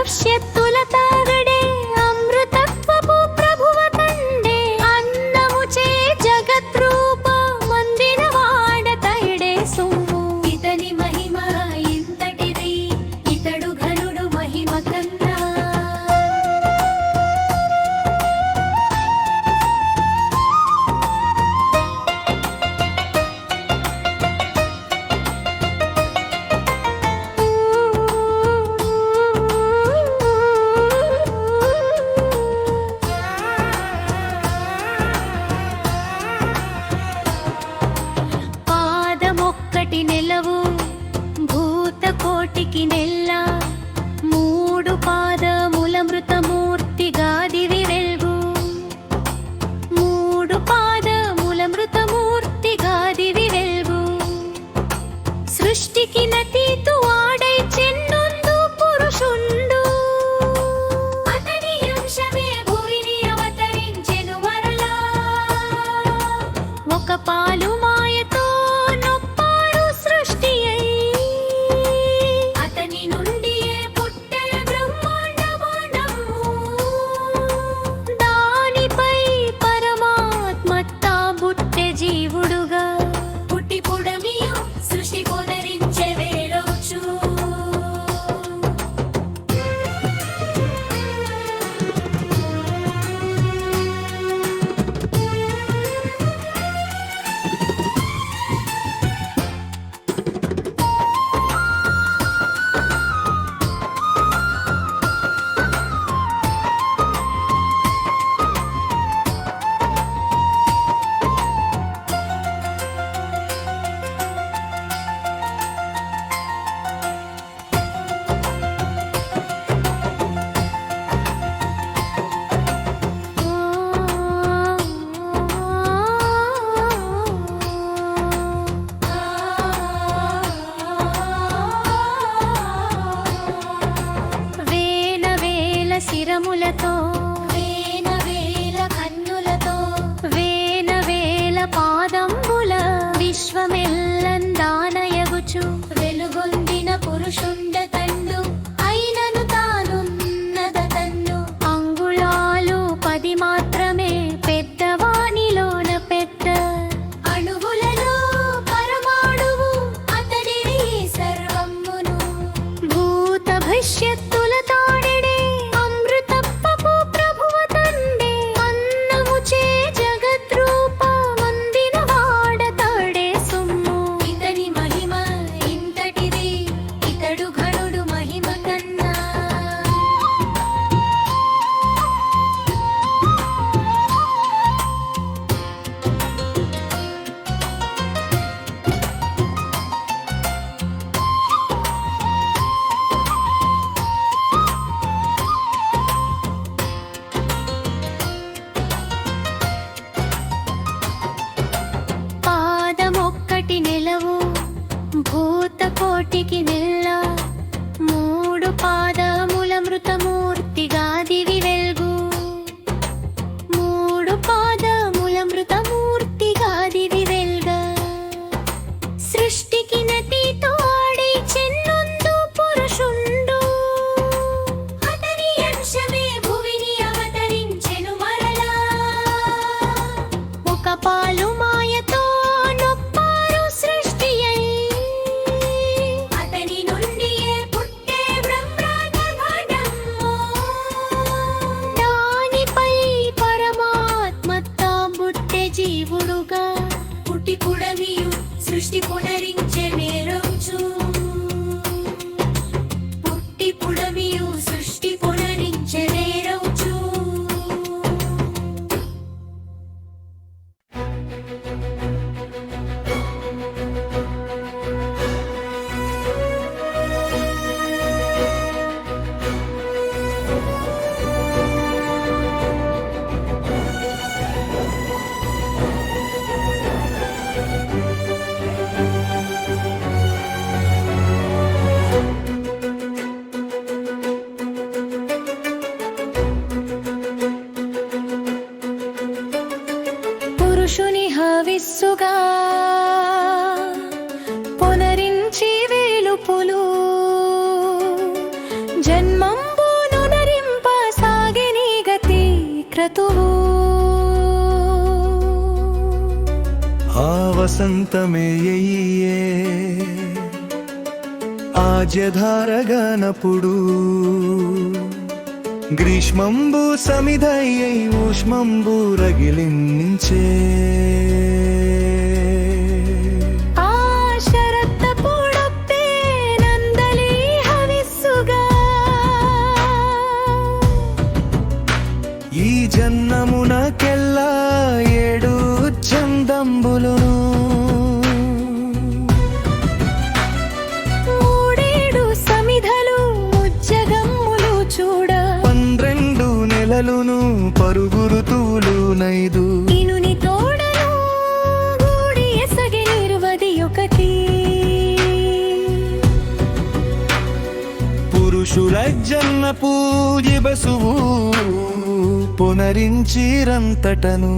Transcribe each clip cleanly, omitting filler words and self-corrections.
భవిష్యత్తుల తాగడే అమృతత్వపు ప్రభువ తండే అన్నముచే జగద్రూప మందిన వాడతడే సొమ్ము ఇతని మహిమ ఇంతటిది ఇతడు ఘనుడు మహిమ కన్నా నెలవు భూతకోటికి నెల్ల మూడు పాదముల మృతమూర్తిగా దివి వెల్గు మూడు పాదముల మృతమూర్తిగా దివి వెల్గు సృష్టికి నతీతు ఆడై చెన్నొందు పురుషుండు అతని అంశమే భూమిని అవతరించెను మరలా ఒక పాలు మాయతో జీవుడుగా పుట్టి పుడమియు సృష్టి పునరించే వేళొచ్చు శిరములతో వేల వేల కన్నులతో వేల వేల పాదంబుల విశ్వమెల్లందానయగుచు వెలుగొందిన పురుషుండ తండు అయినను తానున్నద తన్ను అంగుళాలు 10 మాత్రమే పెద్దవానిలోన పెద్ద అణువులలో పరమాణువు అతడిని సర్వమ్మును భూత భవిష్యత్తుల తాడెడే నెలవు భూతకోటికి నెల్ల మూడు పాదముల మృతమూర్తిగా దివి వెల్గు మూడు పాదముల మృతమూర్తిగా దివి వెల్గా సృష్టికి నతితో ఆడై చెన్నొందు పురుషుండు అతని అంశమే భూమిని అవతరించెను మరలా ఒక పాలు మాయతో జీవుడుగా పుట్టి పుడమియు సృష్టి పునరించే నేరొచ్చు పుట్టి పుడమియు సృష్టి పునరించే నేరొచ్చు వసంతమే ఆజ్యధారగనపుడు గ్రీష్మంబు సమిధయ్యై ఊష్మంబు రగిలించే ఈ జన్మమునకెల్లా 7 చందంబులును 3 సమిధలు ముజ్జగమ్ములు చూడ 12 నెలలును పరుగురుతువులు 5 ఇనుని తోడను గూడి ఎసగి 21 పురుషుల జన్మపు దిబసువు పునరించిరంతటను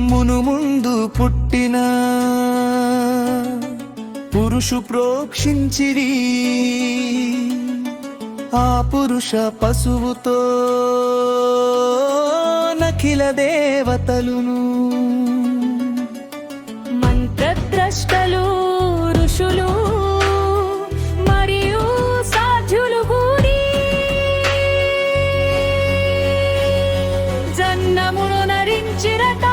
మునుముందు పుట్టిన పురుషు ప్రోక్షించిరి ఆ పురుష పశువుతో నఖిల దేవతలును మంత్రద్రష్టలు ఋషులు మరియు సాధ్యులు గూడి జన్మమును నరించిరట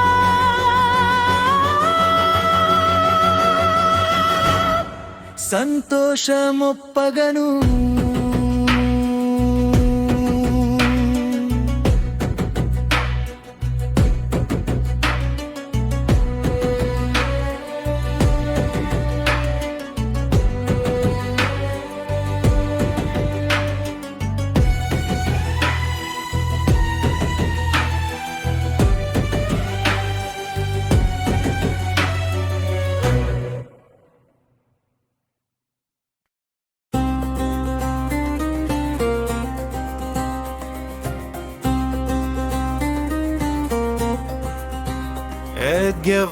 సంతోషమొప్పగను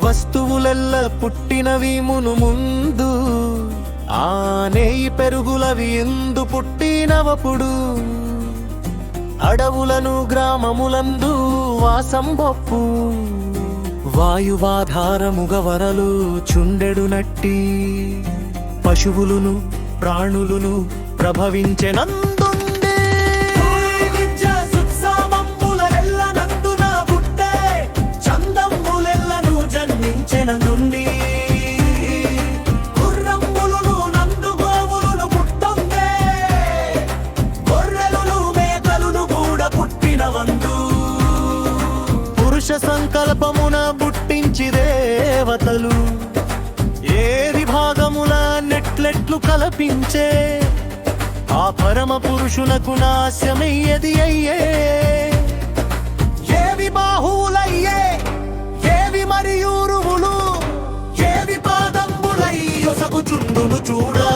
వస్తువులెల్ల పుట్టినవి మును ముందు ఆ నేయి పెరుగులవి ఎందు పుట్టినవపుడు అడవులను గ్రామములందు వాసంబొప్పు వాయువాధారముగవరలు చుండెడు నట్టి పశువులును ప్రాణులును ప్రభవించెనందు నుండి గుర్రములను నందుగోవులను పుట్టందే గొర్రెలను మేకలను కూడా పుట్టినవందు పురుష సంకల్పమున పుట్టించి దేవతలు ఏది భాగముల నెట్లెట్లు కల్పించే ఆ పరమ పురుషునకు నాశమయ్యది అయ్యే ఏవి బాహువులయ్యే ఏవి మరియూరువులు ఏవి పాదంబులై యొసగుచుండును చూడా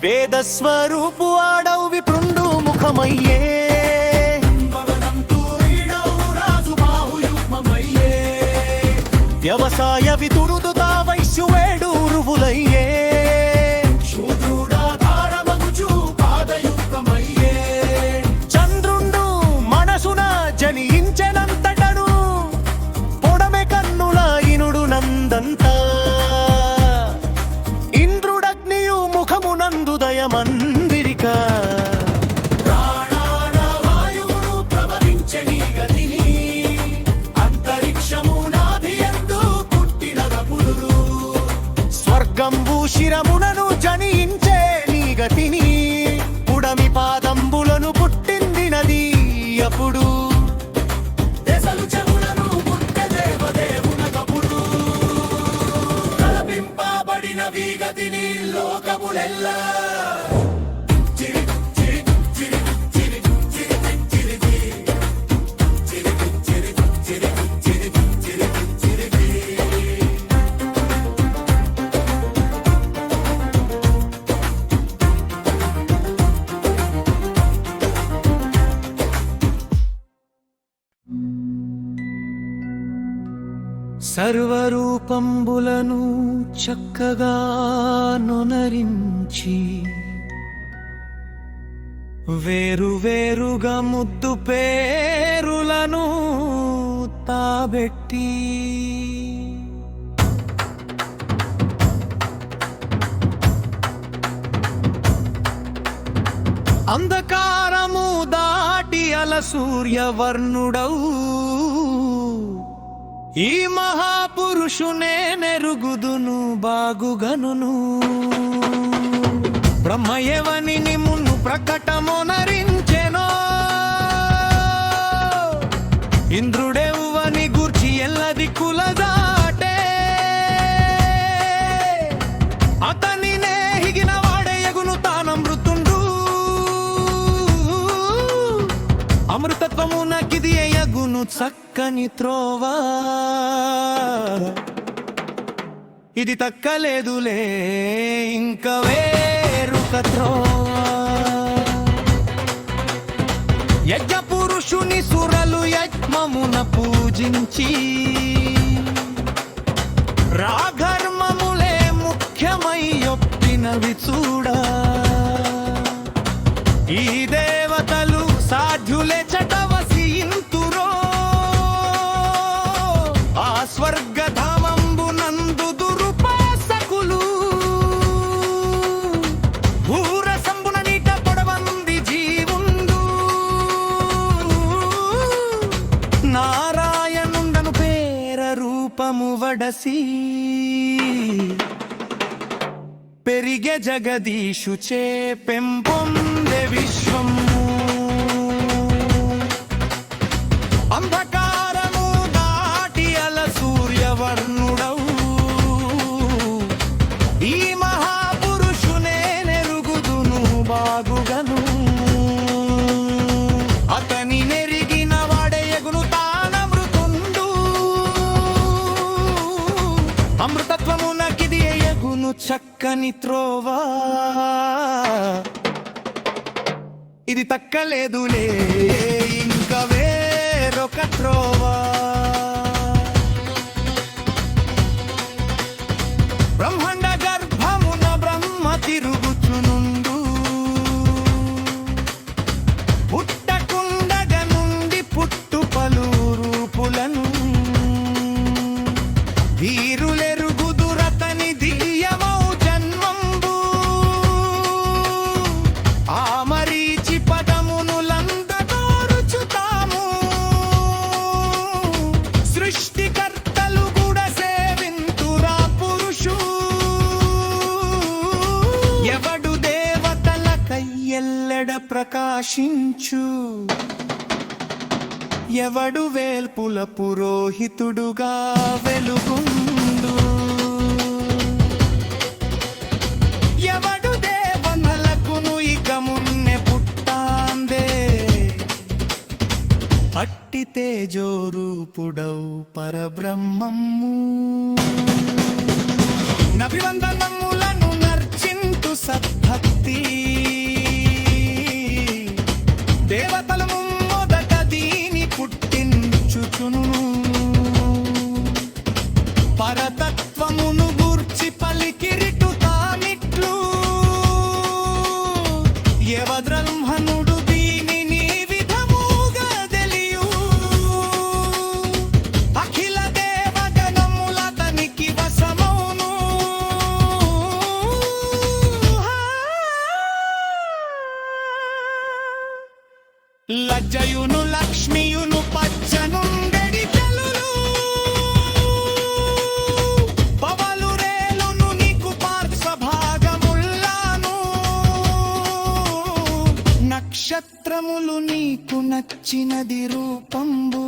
వేదస్వరూపు ఆడవు విప్రుండు ముఖమయ్యే వ్యవసాయ విదురుదుతా వైశ్యువేడు రువులయ్యే చంద్రుండు మనసున జనించెనంతటను పొడమె కన్నుల ఇనుడు నందంత ఇంద్రుడగ్నియు ముఖమునందు దయమందిరిక స్వర్గంబు శిరమునను జనించే నీ గతిని పుడమి పాదంబులను పుట్టిందినది అప్పుడు గతిని లోకములెల్లా సర్వరూపంబులను చక్కగా నొనరించి వేరువేరుగా ముద్దు పేరులను తాబెట్టి అంధకారము దాటి అల సూర్యవర్ణుడౌ ఈ మహాపురుషునే నెరుగుదును బాగుగనును బ్రహ్మయవని మున్ను ప్రకటమొనరించెనో ఇంద్రుడెవ్వని గూర్చి ఎల్లది కులదాటే అతనినే హిగిన వాడే ఎగును తానమృతుండు అమృతత్వమునకిది ఎయగును చక్కని త్రోవా ఇది తక్కలేదులే ఇంక వేరుక త్రోవా యజ్ఞ పురుషుని సురలు యజ్ఞమున పూజించి రాఘర్మములే ముఖ్యమై ఒప్పినవి చూడా ఈ దేవతలు సాధ్యులే చటవసింతురో ఆ స్వర్గధామంబునందు దురుపాసకులు భూరసంబున నీట పొడవంది జీవుండు నారాయణుండను పేర రూపము వడసి పెరిగే జగదీశుచే పెంపొందే విశ్వము అంధకారము దాటి అల సూర్యవర్ణుడవు ఈ మహాపురుషునే నెరుగుదును బాగుగను అతని నెరిగిన వాడే ఎగును తానమృతుండు అమృతత్వమునకిది ఎగును చక్కని త్రోవా ఇది తక్కలేదులే ఇంక వేరొక త్రోవా బ్రహ్మాండ గర్భమున బ్రహ్మ తిరుగుచునుండు పుట్టకుండగ నుండి పుట్టు పలు రూపులను వీరులెరుగుదురతని దివ్యమౌ జన్మంబు ఆ మరీచి పదమును లందగోరుచుతాము సృష్టికర్తలు కూడా సేవింతురా పురుషు ఎవడు దేవతల కయ్యెల్లెడ ప్రకాశించు ఎవడు వేల్పుల పురోహితుడుగా వెలుగుండు ఎవడు దేవనలకును ఇక మున్నె పుట్టాందే అట్టి తేజోరూపుడౌ పరబ్రహ్మము నభివందనములను నర్చింతు సద్భక్తి దేవతలము మొదట దీని పుట్టించుచును పరతత్వమును గూర్చి పలికిరిటు తామిట్లు యవద్బ్రహ్మణుడు దీనిని విధముగా తెలియు అఖిల దేవగణముల తనికి వశమౌను లజ్జయును లక్ష్మియును పచ్చనుండెడి తెలులు పవలురేలును నీకు పార్శ్వభాగముల్లాను నక్షత్రములు నీకు నచ్చినది రూపంబు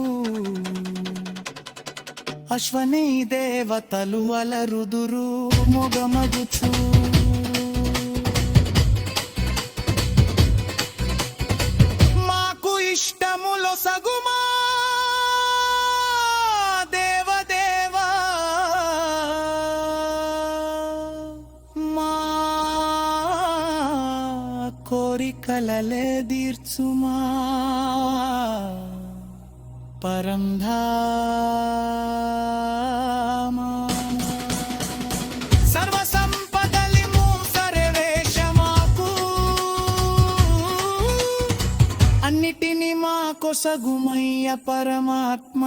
అశ్వనీ దేవతలు అలరుదురు మొగమగుచు ఇష్టములో సగుమా దేవదేవా మా కోరికలలే తీర్చుమా పరంధామా సర్వ సంపదలి మూసరె వేషమాకు అన్నిటిని మా కొసగుమయ్య పరమాత్మ